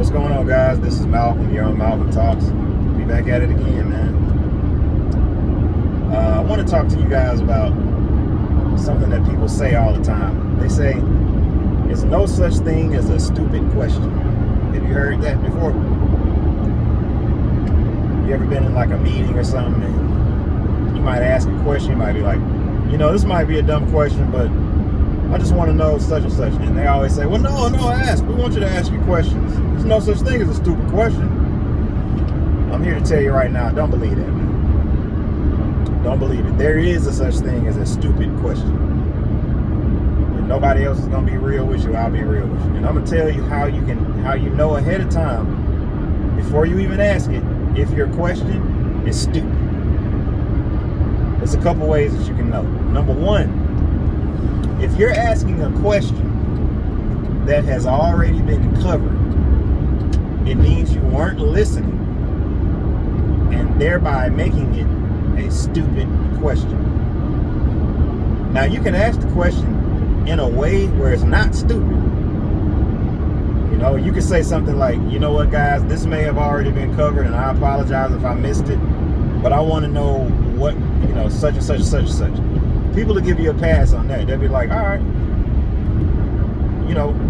What's going on, guys? This is Malcolm. You're on Malcolm Talks. Be back at it again, man. I want to talk to you guys about something that people say all the time. They say, there's no such thing as a stupid question. Have you heard that before? You ever been in like a meeting or something and you might ask a question, you might be like, this might be a dumb question, but I just want to know such and such. And they always say, well, no, ask. We want you to ask your questions. There's no such thing as a stupid question. I'm here to tell you right now, don't believe that, man. Don't believe it. There is a such thing as a stupid question. When nobody else is going to be real with you, I'll be real with you. And I'm going to tell you how you know ahead of time, before you even ask it, if your question is stupid. There's a couple ways that you can know. Number one, if you're asking a question that has already been covered, it means you weren't listening, and thereby making it a stupid question. Now, you can ask the question in a way where it's not stupid. You can say something like, you know what, guys, this may have already been covered, and I apologize if I missed it, but I want to know what, such and such and such and such. People will give you a pass on that. They'll be like, all right,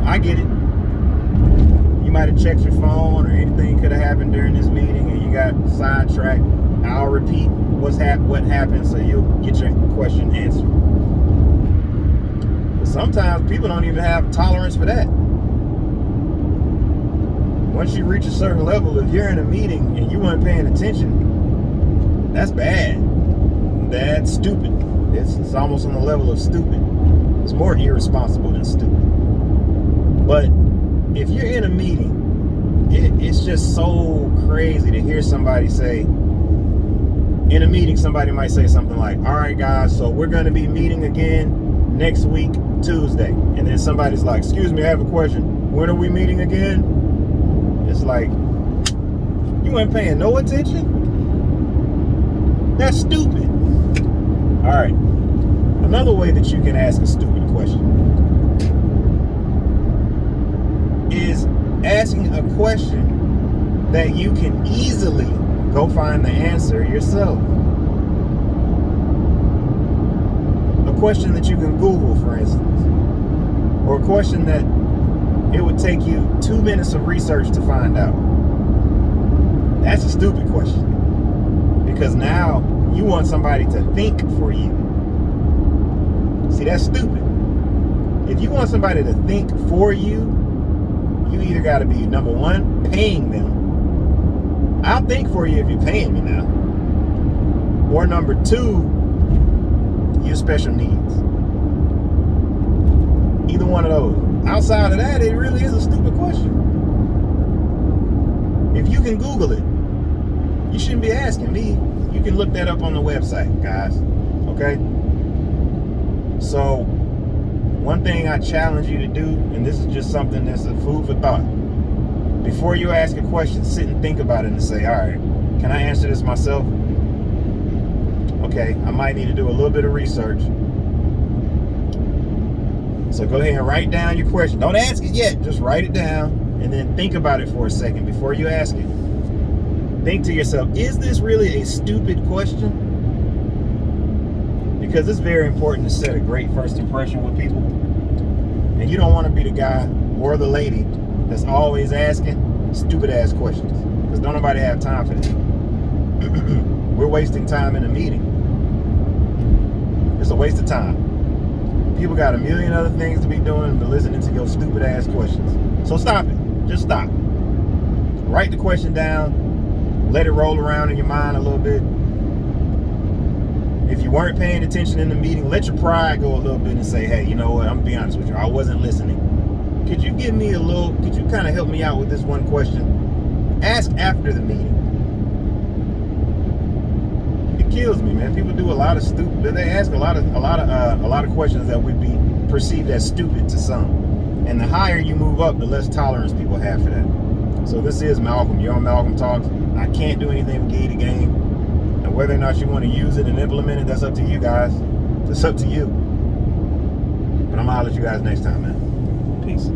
I get it. You might have checked your phone or anything could have happened during this meeting and you got sidetracked. I'll repeat what happened so you'll get your question answered. But sometimes people don't even have tolerance for that. Once you reach a certain level, if you're in a meeting and you weren't paying attention, that's bad. That's stupid. It's almost on the level of stupid. It's more irresponsible than stupid. But if you're in a meeting, it's just so crazy to hear somebody say, in a meeting, somebody might say something like, all right, guys, so we're going to be meeting again next week, Tuesday. And then somebody's like, excuse me, I have a question. When are we meeting again? It's like, you ain't paying no attention? That's stupid. All right. Another way that you can ask a stupid question is asking a question that you can easily go find the answer yourself. A question that you can Google, for instance, or a question that it would take you 2 minutes of research to find out. That's a stupid question, because now you want somebody to think for you. See, that's stupid. If you want somebody to think for you, you either got to be, number one, paying them. I'll think for you if you're paying me now. Or number two, you have special needs. Either one of those. Outside of that, it really is a stupid question. If you can Google it, you shouldn't be asking me. You can look that up on the website, guys. Okay? So, one thing I challenge you to do, and this is just something that's a food for thought. Before you ask a question, sit and think about it and say, all right, can I answer this myself? Okay, I might need to do a little bit of research. So go ahead and write down your question. Don't ask it yet. Just write it down and then think about it for a second before you ask it. Think to yourself, is this really a stupid question? Because it's very important to set a great first impression with people. And you don't want to be the guy or the lady that's always asking stupid ass questions. Because don't nobody have time for that. We're wasting time in a meeting. It's a waste of time. People got a million other things to be doing but listening to your stupid ass questions. So stop it. Just stop. Write the question down. Let it roll around in your mind a little bit. If you weren't paying attention in the meeting, let your pride go a little bit and say, hey, you know what? I'm gonna be honest with you. I wasn't listening. Could you kind of help me out with this one question? Ask after the meeting. It kills me, man. People do a lot of stupid. They ask a lot of questions that would be perceived as stupid to some. And the higher you move up, the less tolerance people have for that. So this is Malcolm. You're on Malcolm Talks. I can't do anything with Gay the Game. And whether or not you want to use it and implement it, that's up to you guys. It's up to you. But I'm going to holler at you guys next time, man. Peace.